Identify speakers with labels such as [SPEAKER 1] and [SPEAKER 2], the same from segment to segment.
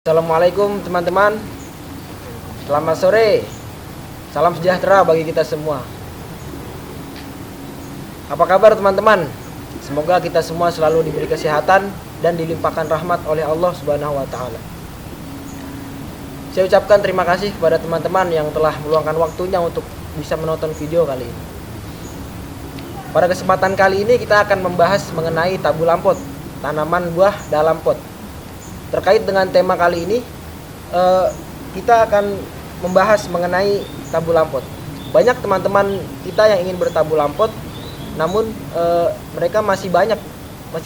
[SPEAKER 1] Assalamualaikum teman-teman. Selamat sore. Salam sejahtera bagi kita semua. Apa kabar teman-teman? Semoga kita semua selalu diberi kesehatan dan dilimpahkan rahmat oleh Allah Subhanahu wa taala. Saya ucapkan terima kasih kepada teman-teman yang telah meluangkan waktunya untuk bisa menonton video kali ini. Pada kesempatan kali ini kita akan membahas mengenai tabu lampot, tanaman buah dalam pot. Terkait dengan tema kali ini, kita akan membahas mengenai tabu lampot. Banyak teman-teman kita yang ingin bertabu lampot, namun mereka masih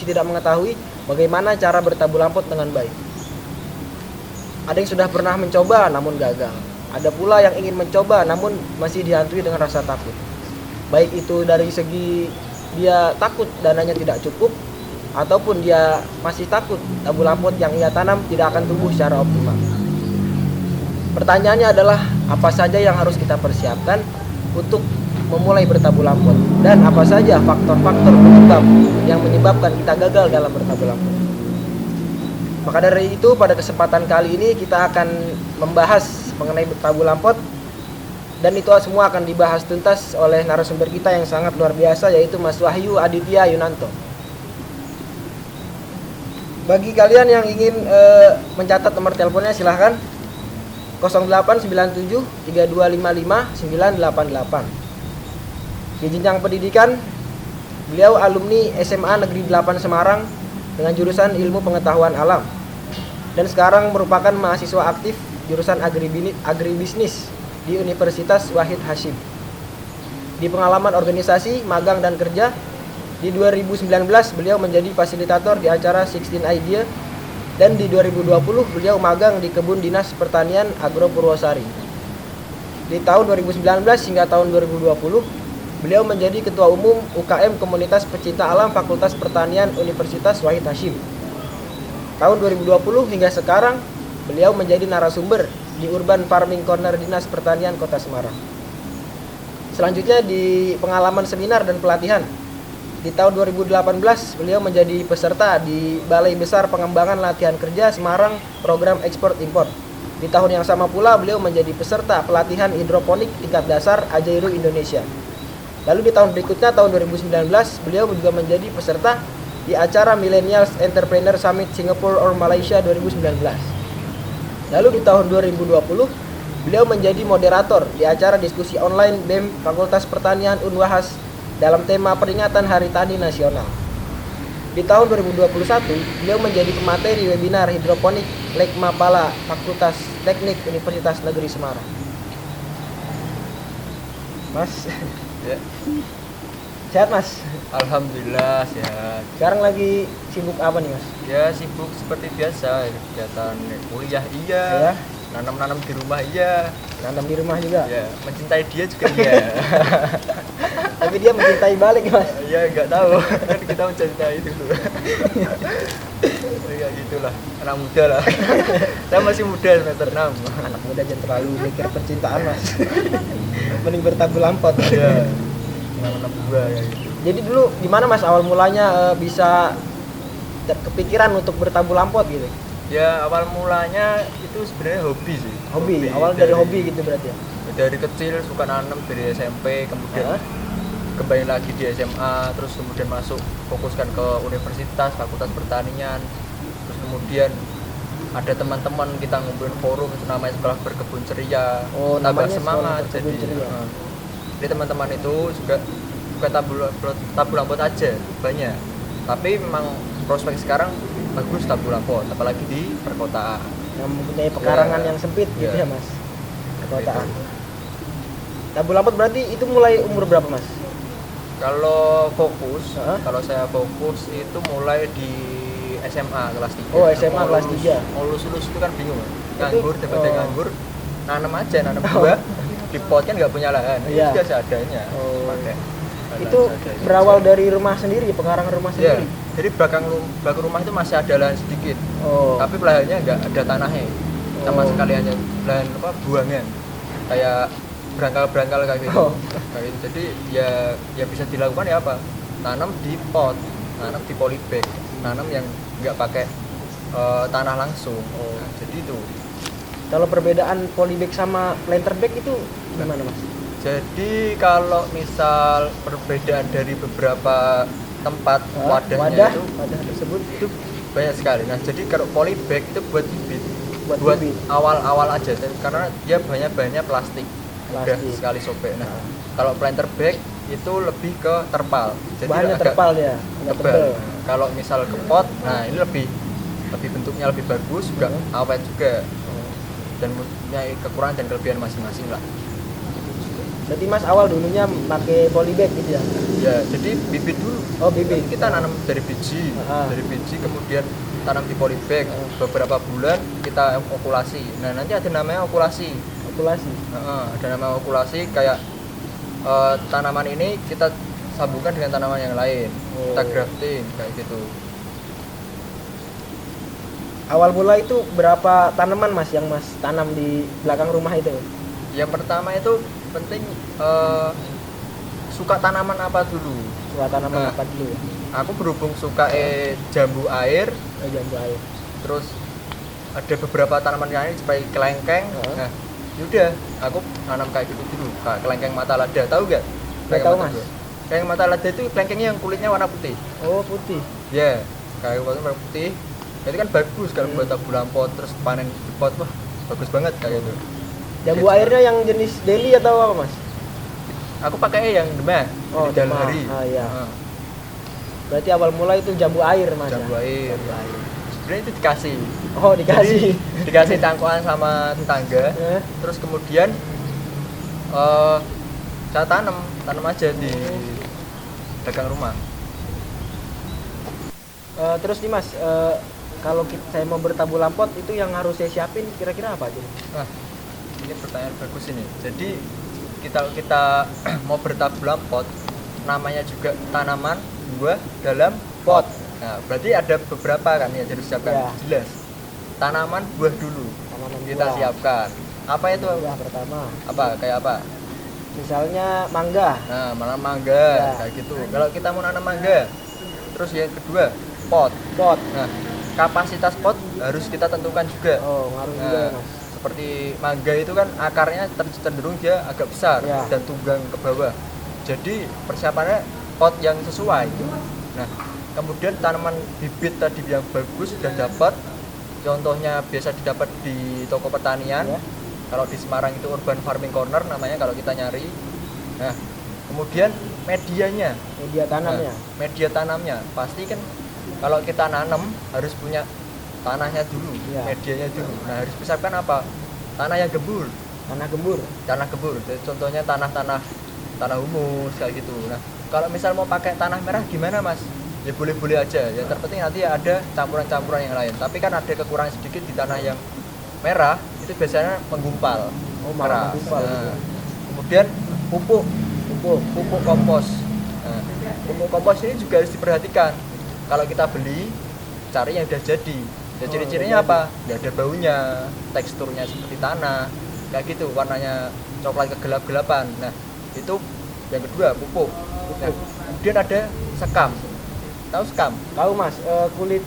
[SPEAKER 1] tidak mengetahui bagaimana cara bertabu lampot dengan baik. Ada yang sudah pernah mencoba namun gagal. Ada pula yang ingin mencoba namun masih dihantui dengan rasa takut. Baik itu dari segi dia takut dananya tidak cukup, ataupun dia masih takut tabu lampot yang ia tanam tidak akan tumbuh secara optimal. Pertanyaannya adalah apa saja yang harus kita persiapkan untuk memulai bertabu lampot, dan apa saja faktor-faktor penyebab yang menyebabkan kita gagal dalam bertabu lampot. Maka dari itu pada kesempatan kali ini kita akan membahas mengenai bertabu lampot, dan itu semua akan dibahas tuntas oleh narasumber kita yang sangat luar biasa, yaitu Mas Wahyu Aditya Yunanto. Bagi kalian yang ingin mencatat nomor teleponnya silahkan 0897 3255 988. Di jenjang pendidikan, beliau alumni SMA Negeri 8 Semarang dengan jurusan Ilmu Pengetahuan Alam, dan sekarang merupakan mahasiswa aktif jurusan Agribisnis di Universitas Wahid Hasyim. Di pengalaman organisasi, magang dan kerja, di 2019 beliau menjadi fasilitator di acara 16 Idea, dan di 2020 beliau magang di Kebun Dinas Pertanian Agro Purwosari. Di tahun 2019 hingga tahun 2020 beliau menjadi Ketua Umum UKM Komunitas Pecinta Alam Fakultas Pertanian Universitas Wahid Hasyim. Tahun 2020 hingga sekarang beliau menjadi narasumber di Urban Farming Corner Dinas Pertanian Kota Semarang. Selanjutnya di pengalaman seminar dan pelatihan, di tahun 2018 beliau menjadi peserta di Balai Besar Pengembangan Latihan Kerja Semarang Program Ekspor Impor. Di tahun yang sama pula beliau menjadi peserta pelatihan hidroponik tingkat dasar Ajairu Indonesia. Lalu di tahun berikutnya, tahun 2019, beliau juga menjadi peserta di acara Millennials Entrepreneur Summit Singapore or Malaysia 2019. Lalu di tahun 2020 beliau menjadi moderator di acara diskusi online BEM Fakultas Pertanian Unwahas dalam tema peringatan Hari Tani Nasional. Di tahun 2021, beliau menjadi pemateri webinar hidroponik Lek Mapala Fakultas Teknik Universitas Negeri Semarang. Mas,
[SPEAKER 2] Ya.
[SPEAKER 1] sehat Mas?
[SPEAKER 2] Alhamdulillah sehat.
[SPEAKER 1] Sekarang lagi sibuk apa nih Mas?
[SPEAKER 2] Ya sibuk seperti biasa, kegiatan kuliah
[SPEAKER 1] Ya,
[SPEAKER 2] iya, nanam-nanam di rumah iya,
[SPEAKER 1] nanam di rumah juga.
[SPEAKER 2] ya mencintai dia juga iya.
[SPEAKER 1] Tapi dia mencintai balik Mas.
[SPEAKER 2] Ya nggak tahu, kan kita mencintai dulu. Ya gitulah, anak muda lah. Saya masih muda semester 6.
[SPEAKER 1] Anak muda jangan terlalu mikir percintaan Mas. Mending bertabu lampot.
[SPEAKER 2] Ya, anak muda ya gitu.
[SPEAKER 1] Jadi dulu gimana Mas awal mulanya bisa kepikiran untuk bertabu lampot gitu?
[SPEAKER 2] Ya awal mulanya itu sebenarnya hobi sih.
[SPEAKER 1] Hobi, awal dari hobi gitu berarti ya?
[SPEAKER 2] Dari kecil suka nanam dari SMP, kemudian kembali lagi di SMA, terus kemudian masuk fokuskan ke universitas, fakultas pertanian, terus kemudian ada teman-teman kita ngumpulin forum itu namanya Sekolah Berkebun Ceria.
[SPEAKER 1] Oh,
[SPEAKER 2] tambah
[SPEAKER 1] namanya
[SPEAKER 2] semangat
[SPEAKER 1] Sekolah Berkebun
[SPEAKER 2] jadi
[SPEAKER 1] Ceria.
[SPEAKER 2] jadi teman-teman itu juga bukan tabu lampot aja banyak, tapi memang prospek sekarang bagus tabu lampot, apalagi di perkotaan
[SPEAKER 1] Yang mempunyai pekarangan
[SPEAKER 2] Ya.
[SPEAKER 1] yang sempit gitu
[SPEAKER 2] Ya.
[SPEAKER 1] ya Mas? Perkotaan.
[SPEAKER 2] Gitu.
[SPEAKER 1] Tabu lampot berarti itu mulai umur berapa Mas?
[SPEAKER 2] Kalau fokus,
[SPEAKER 1] Hah?
[SPEAKER 2] kalau saya fokus itu mulai di SMA kelas 3.
[SPEAKER 1] Oh, SMA kelas 3.
[SPEAKER 2] Mau lulus itu kan bingung.
[SPEAKER 1] Itu,
[SPEAKER 2] Nganggur, daripada
[SPEAKER 1] oh.
[SPEAKER 2] nganggur, nanam aja, nanam buah. Di pot kan nggak punya lahan.
[SPEAKER 1] Iya.
[SPEAKER 2] Itu juga seadanya.
[SPEAKER 1] Oh.
[SPEAKER 2] Pakai lahan
[SPEAKER 1] Itu
[SPEAKER 2] seadanya.
[SPEAKER 1] berawal dari rumah sendiri, pekarangan rumah
[SPEAKER 2] Iya.
[SPEAKER 1] sendiri?
[SPEAKER 2] Jadi belakang rumah itu masih ada lahan sedikit.
[SPEAKER 1] Oh.
[SPEAKER 2] Tapi lahannya nggak ada tanahnya. Sama
[SPEAKER 1] Oh.
[SPEAKER 2] sekali hanya lahan buangan. Kayak berangkal kayak gitu.
[SPEAKER 1] Oh.
[SPEAKER 2] Kayak gitu. Jadi ya bisa dilakukan ya apa? Tanam di pot, nanam di polybag, nanam yang nggak pakai tanah langsung.
[SPEAKER 1] Oh.
[SPEAKER 2] Nah, jadi itu.
[SPEAKER 1] Kalau perbedaan polybag sama planter bag itu gimana mas?
[SPEAKER 2] Jadi kalau misal perbedaan dari beberapa tempat wadahnya itu
[SPEAKER 1] wadah tersebut
[SPEAKER 2] itu banyak sekali. Nah, jadi kalau polybag itu buat bibit,
[SPEAKER 1] buat bibit.
[SPEAKER 2] awal-awal aja karena dia banyak plastik. Udah
[SPEAKER 1] Plastik.
[SPEAKER 2] sekali sobek. Nah, kalau planter bag itu lebih ke terpal. Jadi
[SPEAKER 1] bahannya
[SPEAKER 2] agak
[SPEAKER 1] terpal ya, agak
[SPEAKER 2] tebal.
[SPEAKER 1] tebal.
[SPEAKER 2] Kalau misal ke pot, nah ini lebih bentuknya lebih bagus, juga awet juga. Dan punya kekurangan dan kelebihan masing-masing lah.
[SPEAKER 1] Berarti mas awal dulunya pakai polybag gitu ya?
[SPEAKER 2] Ya, jadi bibit dulu.
[SPEAKER 1] Oh bibit.
[SPEAKER 2] Kita nanam dari biji, kemudian tanam di polybag. Beberapa bulan kita okulasi. Nah nanti ada namanya okulasi.
[SPEAKER 1] Okulasi.
[SPEAKER 2] Ada nama okulasi kayak tanaman ini kita sambungkan dengan tanaman yang lain. Kita grafting kayak gitu.
[SPEAKER 1] Awal mula itu berapa tanaman mas yang mas tanam di belakang rumah itu?
[SPEAKER 2] Yang pertama itu penting suka tanaman apa dulu.
[SPEAKER 1] Suka tanaman apa dulu?
[SPEAKER 2] Aku berhubung suka jambu air.
[SPEAKER 1] Jambu air.
[SPEAKER 2] Terus ada beberapa tanaman lain seperti kelengkeng. Nah, yaudah aku tanam kayak gitu dulu. Kayak kelengkeng mata lada, tahu nggak?
[SPEAKER 1] Nggak tahu mas.
[SPEAKER 2] Kelengkeng mata lada itu kelengkengnya yang kulitnya warna putih.
[SPEAKER 1] Oh putih.
[SPEAKER 2] Ya, kayak warna putih. Itu kan bagus kalau buat tabu lampot terus panen di pot, wah bagus banget kayak gitu.
[SPEAKER 1] Jambu airnya yang jenis daily atau apa mas?
[SPEAKER 2] Aku pakai yang demah.
[SPEAKER 1] Oh
[SPEAKER 2] dalam
[SPEAKER 1] demah.
[SPEAKER 2] hari.
[SPEAKER 1] Iya. Berarti awal mula itu jambu air mas.
[SPEAKER 2] Jambu air.
[SPEAKER 1] Jambu air.
[SPEAKER 2] Sebenarnya itu dikasih.
[SPEAKER 1] Oh dikasih.
[SPEAKER 2] Jadi, dikasih cangkuan sama tetangga. Terus kemudian saya tanam aja di belakang rumah.
[SPEAKER 1] Terus nih mas, kalau saya mau bertabu lampot itu yang harus saya siapin kira-kira apa aja?
[SPEAKER 2] Nah, ini pertanyaan bagus ini. Jadi kita mau bertabu lampot, namanya juga tanaman buah dalam pot. Nah, berarti ada beberapa kan yang harus siapkan. Ya. Jelas. Tanaman buah dulu.
[SPEAKER 1] Tanaman
[SPEAKER 2] kita buah. Siapkan. Apa itu?
[SPEAKER 1] Buah pertama.
[SPEAKER 2] Apa? Kayak apa?
[SPEAKER 1] Misalnya mangga.
[SPEAKER 2] Nah, nanam mangga kayak gitu. Kalau kita mau nanam mangga, terus yang kedua pot. Nah, kapasitas pot harus kita tentukan juga.
[SPEAKER 1] Oh, ngaruh juga ya, mas.
[SPEAKER 2] Seperti mangga itu kan akarnya cenderung dia agak besar dan tunggang ke bawah. Jadi persiapannya pot yang sesuai. Nah, kemudian tanaman bibit tadi yang bagus sudah dapat. Contohnya biasa didapat di toko pertanian. Kalau di Semarang itu Urban Farming Corner namanya kalau kita nyari. Nah, kemudian medianya.
[SPEAKER 1] Media tanamnya.
[SPEAKER 2] Nah, media tanamnya pasti kan kalau kita nanam harus punya tanahnya dulu, medianya dulu. Nah, harus persiapkan apa? Tanah yang gembur. Tanah gembur. Jadi, contohnya tanah humus kayak gitu. Nah, kalau misal mau pakai tanah merah gimana, Mas? Ya boleh-boleh aja. Yang terpenting nanti ada campuran-campuran yang lain. Tapi kan ada kekurangan sedikit di tanah yang merah, itu biasanya menggumpal.
[SPEAKER 1] Oh, malah menggumpal.
[SPEAKER 2] Nah, kemudian pupuk kompos. Nah, pupuk kompos ini juga harus diperhatikan. Kalau kita beli, cari yang udah jadi. Dan ciri-cirinya apa? Nggak ada baunya, teksturnya seperti tanah, kayak gitu, warnanya coklat kegelap-gelapan. Nah, itu yang kedua, pupuk. Nah, kemudian ada sekam. Tahu sekam?
[SPEAKER 1] Tahu mas, kulit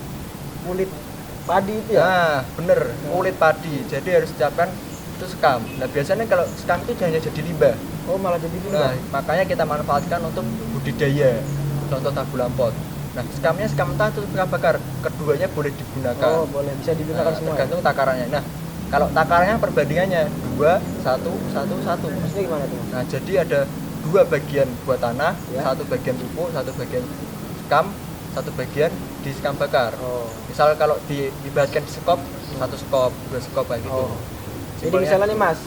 [SPEAKER 1] padi itu ya?
[SPEAKER 2] Nah, bener, kulit padi. Jadi harus siapkan itu sekam. Nah, biasanya kalau sekam itu hanya jadi limbah.
[SPEAKER 1] Oh, malah jadi limbah.
[SPEAKER 2] Nah, makanya kita manfaatkan untuk budidaya. Contoh tabu lampot. Nah, skamnya skam mentah atau skam bakar, keduanya boleh digunakan.
[SPEAKER 1] Oh, boleh, bisa digunakan semua.
[SPEAKER 2] Tergantung takarannya. Nah, kalau takarannya perbandingannya 2, 1, 1, 1.
[SPEAKER 1] Maksudnya gimana tuh?
[SPEAKER 2] Nah, jadi ada 2 bagian buat tanah, 1 bagian pupuk, 1 bagian skam, 1 bagian di skam bakar. Misal kalau diibaratkan di skop, 1 skop, 2 skop kayak gitu.
[SPEAKER 1] Jadi misalnya nih mas,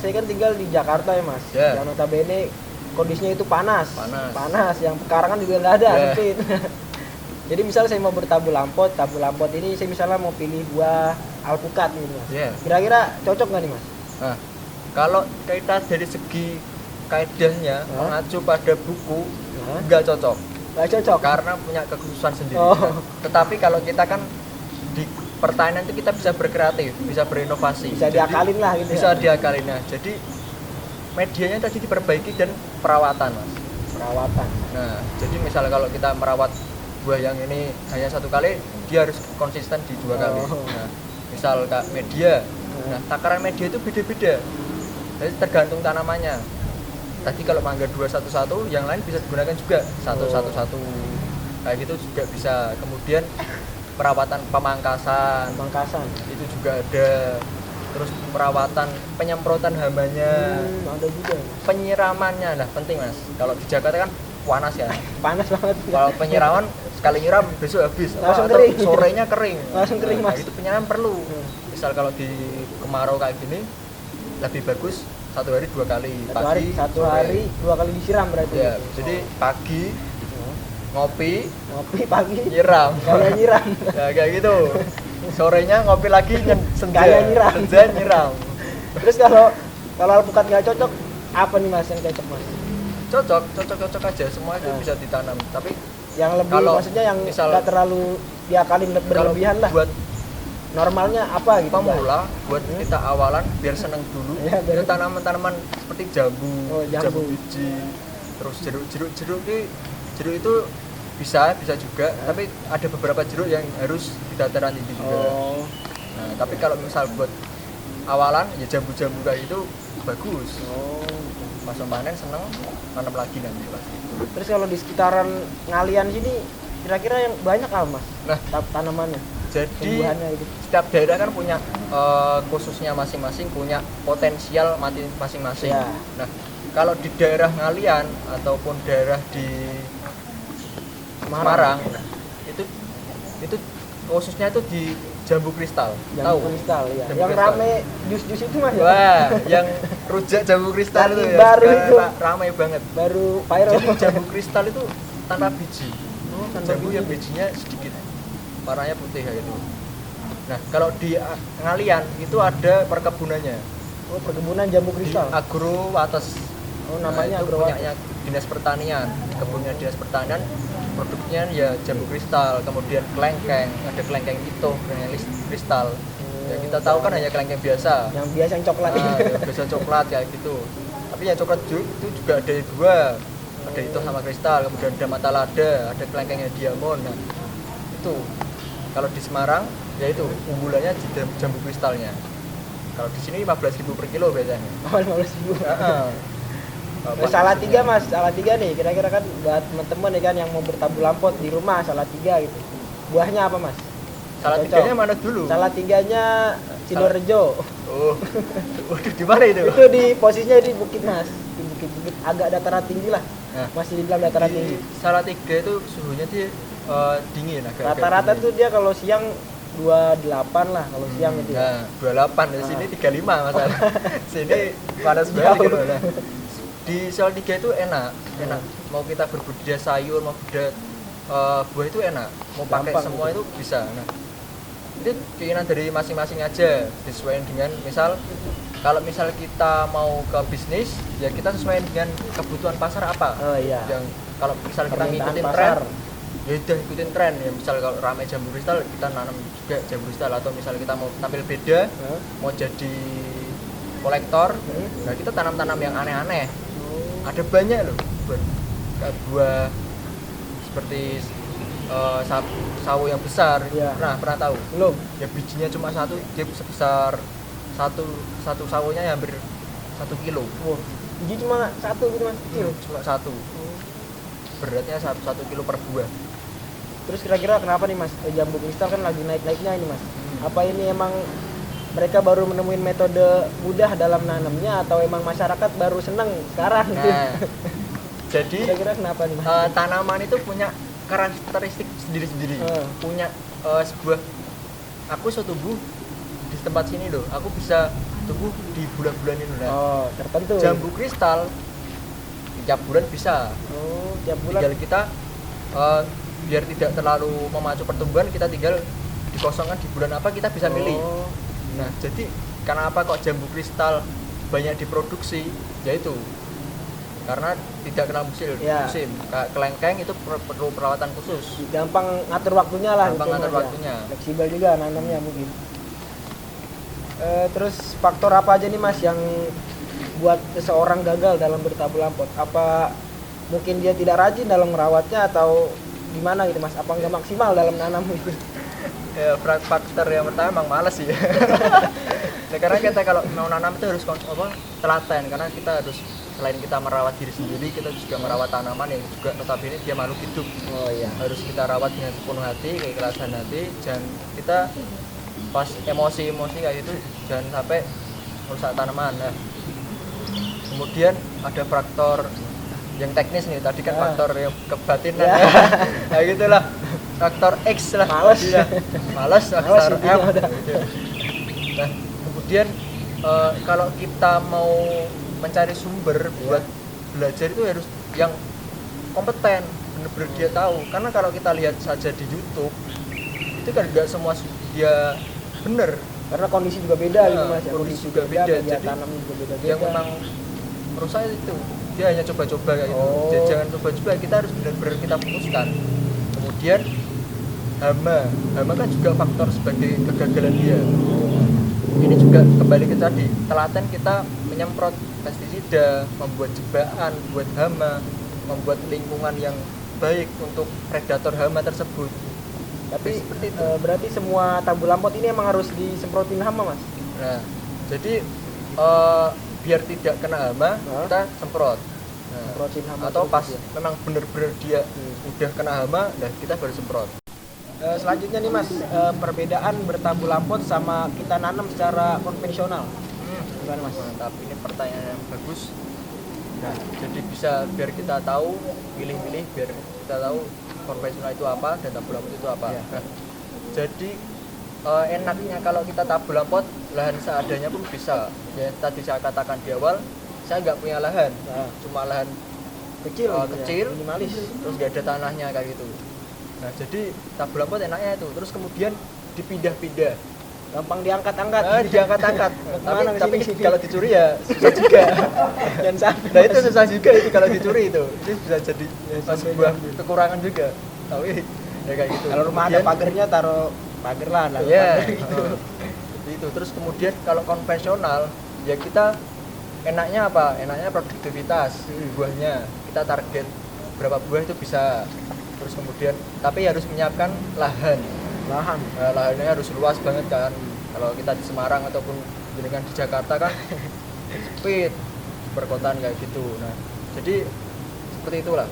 [SPEAKER 1] saya kan tinggal di Jakarta ya mas. Yang notabene kondisinya itu panas, yang pekarangan juga nggak ada, sempit. Jadi misalnya saya mau bertabu lampot ini saya misalnya mau pilih buah alpukat nih mas. Kira-kira cocok nggak nih mas?
[SPEAKER 2] Nah, kalau kita dari segi kaidahnya mengacu pada buku, nggak cocok. Karena punya kekhususan sendiri. Tetapi kalau kita kan di pertanian itu kita bisa berkreatif, bisa berinovasi.
[SPEAKER 1] Bisa diakalin lah gitu.
[SPEAKER 2] Bisa diakalin. Nah, jadi medianya tadi diperbaiki dan perawatan, mas.
[SPEAKER 1] Perawatan.
[SPEAKER 2] Nah, jadi misalnya kalau kita merawat buah yang ini hanya 1 kali, dia harus konsisten di 2 kali.
[SPEAKER 1] Oh.
[SPEAKER 2] Nah, misal Kak media. Nah, takaran media itu beda-beda. Jadi tergantung tanamannya. Tadi kalau mangga 211, yang lain bisa digunakan juga 111. Kayak gitu juga bisa. Kemudian perawatan pemangkasan itu juga ada. Terus perawatan penyemprotan hambanya,
[SPEAKER 1] ada juga.
[SPEAKER 2] penyiramannya. Nah, penting Mas. Kalau di Jakarta kan panas ya.
[SPEAKER 1] Panas banget.
[SPEAKER 2] Kalau penyiraman sekali nyiram besok habis.
[SPEAKER 1] Langsung
[SPEAKER 2] Atau
[SPEAKER 1] kering.
[SPEAKER 2] sorenya kering.
[SPEAKER 1] Langsung kering,
[SPEAKER 2] Nah,
[SPEAKER 1] Mas.
[SPEAKER 2] itu penyiraman perlu. Misal kalau di kemarau kayak gini lebih bagus 1 hari 2 kali.
[SPEAKER 1] Satu
[SPEAKER 2] sore.
[SPEAKER 1] hari 2 kali disiram berarti.
[SPEAKER 2] Ya, jadi pagi ngopi,
[SPEAKER 1] pagi
[SPEAKER 2] nyiram.
[SPEAKER 1] kayak nyiram.
[SPEAKER 2] Ya, kayak gitu. Sorenya ngopi lagi senja.
[SPEAKER 1] Kayak nyiram.
[SPEAKER 2] Senja nyiram.
[SPEAKER 1] Terus kalau alpukat nggak cocok, apa nih Mas yang cocok Mas?
[SPEAKER 2] Cocok aja, semua itu bisa ditanam. Tapi
[SPEAKER 1] Yang lebih
[SPEAKER 2] kalau
[SPEAKER 1] maksudnya yang
[SPEAKER 2] misal-
[SPEAKER 1] nggak terlalu diakalin berlebihan lah.
[SPEAKER 2] buat
[SPEAKER 1] Normalnya apa gitu?
[SPEAKER 2] pemula, buat kita awalan biar seneng dulu.
[SPEAKER 1] Ya, biar-
[SPEAKER 2] Itu tanaman-tanaman seperti jambu,
[SPEAKER 1] Oh, jambu.
[SPEAKER 2] biji, terus jeruk itu bisa juga, tapi ada beberapa jeruk yang harus di dataran tinggi juga.
[SPEAKER 1] Oh.
[SPEAKER 2] Nah, tapi kalau misal buat awalan ya jambu-jambu kayak itu bagus.
[SPEAKER 1] Oh.
[SPEAKER 2] Pas panen seneng, tanam lagi nanti pasti.
[SPEAKER 1] Terus kalau di sekitaran Ngalian sini kira-kira yang banyak apa Mas?
[SPEAKER 2] Nah,
[SPEAKER 1] Tanamannya,
[SPEAKER 2] jadi
[SPEAKER 1] tumbuhannya itu.
[SPEAKER 2] setiap daerah kan punya khususnya masing-masing, punya potensial masing-masing.
[SPEAKER 1] Ya.
[SPEAKER 2] Nah, kalau di daerah Ngalian ataupun daerah di Semarang, itu khususnya itu di jambu kristal.
[SPEAKER 1] Jambu
[SPEAKER 2] Tahu?
[SPEAKER 1] kristal ya.
[SPEAKER 2] Jambu
[SPEAKER 1] Yang
[SPEAKER 2] kristal.
[SPEAKER 1] rame jus-jus itu Mas. ya?
[SPEAKER 2] Wah, yang rujak jambu kristal
[SPEAKER 1] Lagi
[SPEAKER 2] itu ya.
[SPEAKER 1] baru
[SPEAKER 2] sekarang
[SPEAKER 1] itu.
[SPEAKER 2] ramai banget.
[SPEAKER 1] Baru viral.
[SPEAKER 2] Jadi jambu kristal itu tanpa biji.
[SPEAKER 1] tanpa
[SPEAKER 2] Jambu
[SPEAKER 1] biji.
[SPEAKER 2] yang bijinya sedikit, warnanya putih kayak gitu. Nah, kalau di Ngalian itu ada perkebunannya
[SPEAKER 1] Oh, perkebunan jambu
[SPEAKER 2] di
[SPEAKER 1] kristal.
[SPEAKER 2] Agro Wates.
[SPEAKER 1] Oh, namanya
[SPEAKER 2] itu
[SPEAKER 1] Agro Wates.
[SPEAKER 2] punyanya Dinas Pertanian. Kebunnya Dinas Pertanian, produknya ya jambu kristal, kemudian kelengkeng, ada kelengkeng itu, kelengkeng kristal. Ya kita tahu kan hanya kelengkeng biasa.
[SPEAKER 1] Yang biasa yang coklat
[SPEAKER 2] Nah, yang biasa coklat kayak gitu. Tapi yang coklat itu juga ada 2. Ada itu sama kristal, kemudian ada mata lada, ada kelengkengnya diamond. Nah, itu kalau di Semarang ya itu unggulannya di jambu kristalnya. Kalau di sini 15.000 per kilo biasanya.
[SPEAKER 1] Oh, 15.000.
[SPEAKER 2] Heeh.
[SPEAKER 1] Terus Salatiga Mas, Salatiga nih kira-kira kan buat teman-teman nih kan yang mau bertabu lampot di rumah Salatiga gitu. Buahnya apa Mas?
[SPEAKER 2] Salatiganya mana dulu?
[SPEAKER 1] Salatiganya Sidoarjo.
[SPEAKER 2] Oh. Waduh, di mana itu?
[SPEAKER 1] Itu di posisinya di bukit Mas, di bukit-bukit agak dataran tinggi lah.
[SPEAKER 2] Nah,
[SPEAKER 1] Masih dibilang dataran
[SPEAKER 2] di
[SPEAKER 1] tinggi.
[SPEAKER 2] Salatiga itu suhunya dia dingin agak
[SPEAKER 1] Rata-rata
[SPEAKER 2] dingin.
[SPEAKER 1] tuh dia kalau siang 28 lah kalau siang itu.
[SPEAKER 2] Nah, 28 di sini 35 masalah. Sini panas banget
[SPEAKER 1] Jauh.
[SPEAKER 2] gitu. Nah, di Salatiga itu enak. Mau kita berbudidaya sayur, mau budidaya buah itu enak. Mau pakai
[SPEAKER 1] Gampang
[SPEAKER 2] semua
[SPEAKER 1] gitu.
[SPEAKER 2] itu bisa. Nah, itu keinginan dari masing-masing aja, disesuaikan dengan misal kalau misal kita mau ke bisnis, ya kita sesuaikan dengan kebutuhan pasar apa.
[SPEAKER 1] Oh iya.
[SPEAKER 2] Yang kalau misal kita
[SPEAKER 1] Permintaan
[SPEAKER 2] ngikutin
[SPEAKER 1] pasar.
[SPEAKER 2] tren, ya udah ikutin tren. Ya misal kalau ramai jambu kristal, kita nanam juga jambu kristal. Atau misal kita mau tampil beda,
[SPEAKER 1] Hah?
[SPEAKER 2] mau jadi kolektor,
[SPEAKER 1] Hmm.
[SPEAKER 2] nah kita tanam-tanam yang aneh-aneh. Ada banyak loh buah seperti sawo yang besar.
[SPEAKER 1] Iya.
[SPEAKER 2] Pernah tahu?
[SPEAKER 1] Belum.
[SPEAKER 2] Ya bijinya cuma 1, dia sebesar satu sawonya hampir 1 kilo.
[SPEAKER 1] Oh, biji cuma 1 gitu Mas, kecil.
[SPEAKER 2] Cuma 1. Beratnya 1 kilo per buah.
[SPEAKER 1] Terus kira-kira kenapa nih Mas? Jambu kristal kan lagi naik-naiknya ini Mas. Apa ini emang mereka baru menemuin metode mudah dalam nanamnya atau emang masyarakat baru seneng sekarang gitu?
[SPEAKER 2] Nah, jadi
[SPEAKER 1] Kira-kira kenapa nih Mas?
[SPEAKER 2] tanaman itu punya karakteristik sendiri-sendiri. Punya sebuah, aku bisa tumbuh di tempat sini loh. Aku bisa tumbuh di bulan-bulan ini loh. Nah,
[SPEAKER 1] Oh, tertentu.
[SPEAKER 2] jambu kristal tiap bulan bisa.
[SPEAKER 1] Oh, tiap bulan.
[SPEAKER 2] Tinggal kita biar tidak terlalu memacu pertumbuhan, kita tinggal dikosongkan di bulan apa kita bisa milih.
[SPEAKER 1] Oh,
[SPEAKER 2] Nah, jadi karena apa kok jambu kristal banyak diproduksi? Yaitu karena tidak kenal musim.
[SPEAKER 1] Ya.
[SPEAKER 2] Kayak kelengkeng itu perlu perawatan khusus.
[SPEAKER 1] gampang ngatur waktunya lah.
[SPEAKER 2] Gampang
[SPEAKER 1] gitu,
[SPEAKER 2] ngatur
[SPEAKER 1] Mas, ya.
[SPEAKER 2] waktunya.
[SPEAKER 1] Fleksibel juga nanamnya mungkin. Terus faktor apa aja nih Mas yang buat seseorang gagal dalam bertabu lampot? Apa mungkin dia tidak rajin dalam merawatnya atau gimana gitu Mas? Apa nggak maksimal dalam nanam itu?
[SPEAKER 2] Ya faktor yang pertama emang males sih. Nah, karena kita kalau mau nanam itu harus telaten, karena kita harus selain kita merawat diri sendiri, kita juga merawat tanaman yang juga notabene dia makhluk hidup.
[SPEAKER 1] Oh iya.
[SPEAKER 2] Harus kita rawat dengan sepenuh hati, keikhlasan hati, jangan kita pas emosi kayak gitu jangan sampai merusak tanaman. Nah, kemudian ada faktor yang teknis nih, tadi kan faktor yang kebatinan ya. Nah gitulah, faktor X lah,
[SPEAKER 1] Males
[SPEAKER 2] ya. Males faktor M gitu. Nah kemudian kalau kita mau mencari sumber buat belajar itu harus yang kompeten, benar-benar dia tahu. Karena kalau kita lihat saja di YouTube itu kan nggak semua dia benar,
[SPEAKER 1] Karena kondisi juga beda gitu Mas. Ya.
[SPEAKER 2] kondisi juga beda.
[SPEAKER 1] media
[SPEAKER 2] Jadi
[SPEAKER 1] tanam juga beda-beda.
[SPEAKER 2] yang memang menurut saya itu dia hanya coba-coba kayak gitu. Jadi jangan coba-coba, kita harus benar-benar kita fokuskan. Kemudian hama kan juga faktor sebagai kegagalan dia. Ini juga kembali ke tadi, telaten kita menyemprot pestisida, membuat jebakan buat hama, membuat lingkungan yang baik untuk predator hama tersebut.
[SPEAKER 1] Tapi berarti semua tabu lampot ini emang harus disemprotin hama Mas?
[SPEAKER 2] Nah, jadi biar tidak kena hama, kita semprot. Nah,
[SPEAKER 1] Semprotin hama
[SPEAKER 2] atau
[SPEAKER 1] terus
[SPEAKER 2] pas
[SPEAKER 1] ya?
[SPEAKER 2] memang benar-benar dia udah kena hama, nah kita baru semprot.
[SPEAKER 1] Selanjutnya nih Mas, perbedaan bertabu lampot sama kita nanam secara konvensional. Gimana Mas?
[SPEAKER 2] Mantap, ini pertanyaan yang bagus. Nah, jadi bisa biar kita tahu, pilih-pilih biar kita tahu konvensional itu apa dan tabu lampot itu apa.
[SPEAKER 1] Ya.
[SPEAKER 2] Nah, jadi enaknya kalau kita tabu lampot, lahan seadanya pun bisa. Ya, tadi saya katakan di awal, saya nggak punya lahan, cuma lahan
[SPEAKER 1] Kecil,
[SPEAKER 2] kecil,
[SPEAKER 1] ya, minimalis.
[SPEAKER 2] terus nggak ada tanahnya kayak gitu. Nah, jadi tabu lampot enaknya itu. Terus kemudian dipindah-pindah.
[SPEAKER 1] Gampang diangkat-angkat.
[SPEAKER 2] Diangkat-angkat.
[SPEAKER 1] Kemana
[SPEAKER 2] tapi
[SPEAKER 1] kesini?
[SPEAKER 2] kalau dicuri ya susah juga.
[SPEAKER 1] Dan sampai.
[SPEAKER 2] Nah, itu susah juga itu kalau dicuri itu. Itu bisa jadi
[SPEAKER 1] sampai
[SPEAKER 2] sebuah
[SPEAKER 1] diambil.
[SPEAKER 2] kekurangan juga. Tapi ya kayak gitu.
[SPEAKER 1] Kalau rumah ada pagernya taruh pagar lah.
[SPEAKER 2] Iya.
[SPEAKER 1] Pagar gitu.
[SPEAKER 2] Itu. Terus kemudian kalau konvensional ya kita enaknya apa? Enaknya produktivitas buahnya. Kita target berapa buah itu bisa. Terus kemudian tapi harus menyiapkan lahan.
[SPEAKER 1] Lahan.
[SPEAKER 2] Nah, lahannya harus luas banget kan. Kalau kita di Semarang ataupun dengan di Jakarta kan sempit perkotaan kayak gitu. Nah, jadi seperti itulah.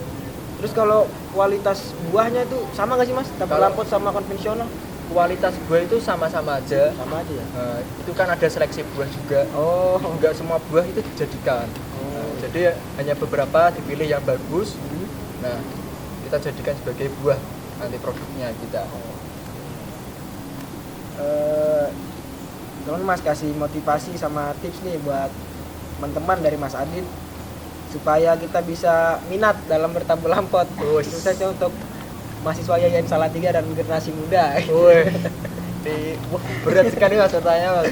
[SPEAKER 1] Terus kalau kualitas buahnya itu sama nggak sih Mas? Tabu
[SPEAKER 2] Kalau-
[SPEAKER 1] lampot sama konvensional?
[SPEAKER 2] Kualitas buah itu sama-sama aja.
[SPEAKER 1] Sama aja ya.
[SPEAKER 2] Nah, itu kan ada seleksi buah juga.
[SPEAKER 1] Oh.
[SPEAKER 2] Enggak semua buah itu dijadikan. Nah, jadi hanya beberapa dipilih yang bagus. Nah, kita jadikan sebagai buah nanti produknya kita.
[SPEAKER 1] Teman Mas kasih motivasi sama tips nih buat teman-teman dari Mas Adit supaya kita bisa minat dalam bertabu lampot, khususnya untuk mahasiswa Yayan Salatiga dan generasi muda.
[SPEAKER 2] Woi, wah, berat sekali Mas pertanyaan Mas.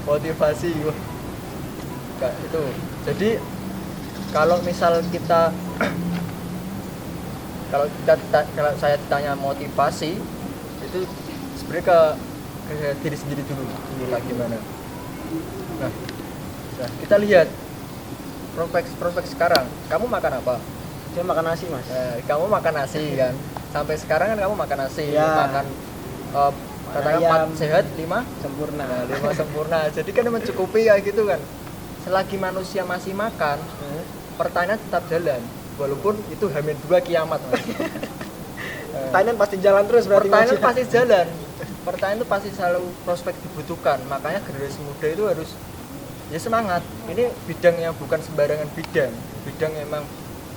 [SPEAKER 2] Motivasi, wah. Kayak itu. Jadi kalau misal kita kalau saya ditanya motivasi itu sebenarnya ke diri sendiri dulu gimana. Nah, kita lihat prospek sekarang. Kamu makan apa?
[SPEAKER 1] Saya makan nasi Mas.
[SPEAKER 2] Kamu makan nasi kan. Sampai sekarang kan kamu makan nasi,
[SPEAKER 1] Ya.
[SPEAKER 2] makan katakan
[SPEAKER 1] ayam.
[SPEAKER 2] 4 sehat, 5
[SPEAKER 1] Sempurna.
[SPEAKER 2] 5 sempurna. Jadi kan mencukupi kayak gitu kan. Selagi manusia masih makan, pertanian tetap jalan. Walaupun itu H-2 kiamat Mas.
[SPEAKER 1] Pertanian pasti jalan terus berarti
[SPEAKER 2] Pertanian
[SPEAKER 1] Mas.
[SPEAKER 2] pasti jalan. Pertanian itu pasti selalu prospek dibutuhkan. Makanya generasi muda itu harus ya semangat. Ini bidang yang bukan sembarangan bidang. Bidang yang emang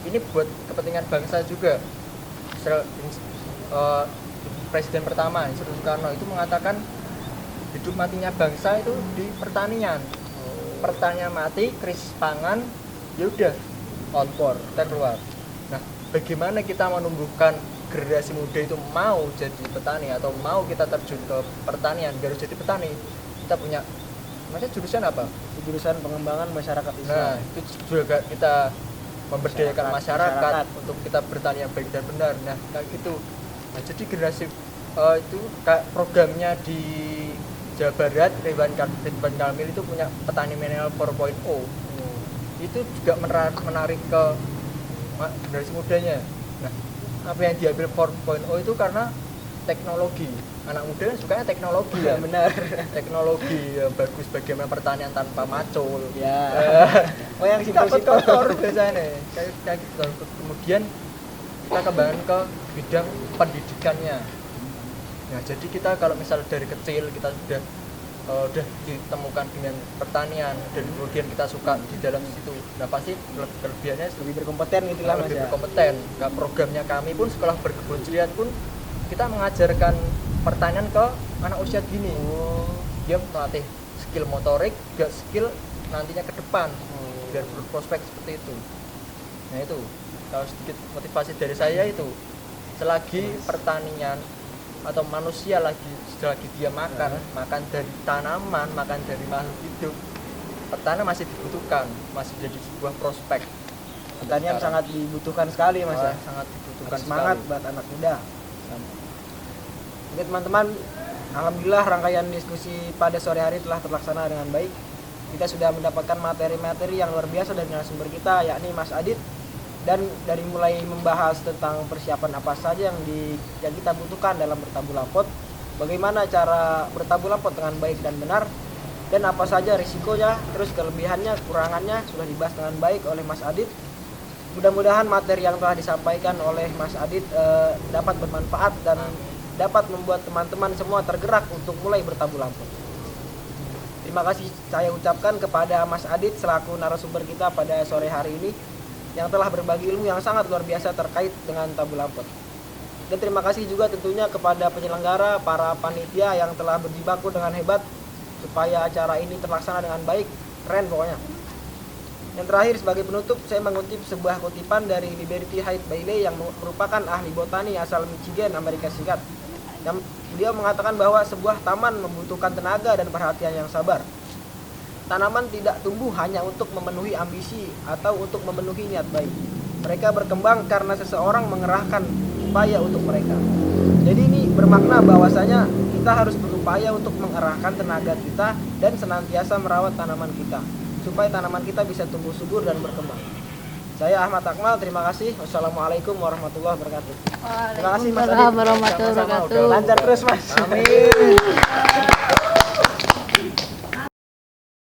[SPEAKER 2] ini buat kepentingan bangsa juga. Presiden pertama Insinyur Soekarno itu mengatakan hidup matinya bangsa itu di pertanian. Pertanian mati, krisis pangan, ya udah outbound, kita keluar. Nah, bagaimana kita menumbuhkan generasi muda itu mau jadi petani atau mau kita terjun ke pertanian, biar jadi petani? Kita punya, maksudnya jurusan apa?
[SPEAKER 1] Jurusan pengembangan masyarakat Islam.
[SPEAKER 2] Nah, itu juga kita memberdayakan masyarakat untuk kita bertani yang baik dan benar. Nah, kayak gitu. Nah, jadi generasi itu programnya di Jawa Barat, Ridwan Kamil itu punya petani milenial 4.0. Itu juga menarik ke generasi mudanya. Nah, apa yang diambil 4.0 itu karena teknologi. Anak muda kan sukanya teknologi ya.
[SPEAKER 1] Benar.
[SPEAKER 2] Teknologi yang bagus, bagaimana pertanian tanpa macul.
[SPEAKER 1] Ya. Oh yang
[SPEAKER 2] Dapat
[SPEAKER 1] simpel-simpel.
[SPEAKER 2] kotor biasanya. Kayak gitu. Kemudian kita kembangkan ke bidang pendidikannya. Nah, jadi kita kalau misal dari kecil kita sudah ditemukan dengan pertanian dan kemudian kita suka di dalam situ. Nah, pasti kelebihannya
[SPEAKER 1] Lebih berkompeten gitu lah Mas
[SPEAKER 2] lebih
[SPEAKER 1] ya.
[SPEAKER 2] berkompeten. Nah, programnya kami pun sekolah berkebun cilian pun kita mengajarkan pertanian ke anak usia dini. Dia melatih skill motorik, juga skill nantinya ke depan biar berprospek seperti itu. Nah itu kalau sedikit motivasi dari saya itu, selagi pertanian atau manusia selagi dia makan dari tanaman, makan dari makhluk hidup, pertanian masih dibutuhkan, masih jadi sebuah prospek.
[SPEAKER 1] Pertanian sangat dibutuhkan sekali Mas ya.
[SPEAKER 2] Sangat dibutuhkan
[SPEAKER 1] Harus semangat
[SPEAKER 2] sekali.
[SPEAKER 1] buat anak muda. Oke teman-teman, alhamdulillah rangkaian diskusi pada sore hari telah terlaksana dengan baik. Kita sudah mendapatkan materi-materi yang luar biasa dari narasumber kita, yakni Mas Adit. Dan dari mulai membahas tentang persiapan apa saja yang kita butuhkan dalam bertabur lampot, bagaimana cara bertabur lampot dengan baik dan benar, dan apa saja risikonya, terus kelebihannya, kekurangannya sudah dibahas dengan baik oleh Mas Adit. Mudah-mudahan materi yang telah disampaikan oleh Mas Adit dapat bermanfaat dan dapat membuat teman-teman semua tergerak untuk mulai bertabur lampot. Terima kasih saya ucapkan kepada Mas Adit selaku narasumber kita pada sore hari ini yang telah berbagi ilmu yang sangat luar biasa terkait dengan tabur lampot. Dan terima kasih juga tentunya kepada penyelenggara, para panitia yang telah berjibaku dengan hebat supaya acara ini terlaksana dengan baik, keren pokoknya. Yang terakhir sebagai penutup, saya mengutip sebuah kutipan dari Liberty Hyde Bailey yang merupakan ahli botani asal Michigan, Amerika Serikat. Yang beliau mengatakan bahwa sebuah taman membutuhkan tenaga dan perhatian yang sabar. Tanaman tidak tumbuh hanya untuk memenuhi ambisi atau untuk memenuhi niat baik. Mereka berkembang karena seseorang mengerahkan upaya untuk mereka. Jadi ini bermakna bahwasanya kita harus berupaya untuk mengerahkan tenaga kita dan senantiasa merawat tanaman kita supaya tanaman kita bisa tumbuh subur dan berkembang. Saya Ahmad Akmal, terima kasih. Wassalamualaikum warahmatullahi wabarakatuh. Terima kasih Mas Adit.
[SPEAKER 3] Waalaikumsalam warahmatullahi wabarakatuh.
[SPEAKER 1] Lancar terus Mas. Amin.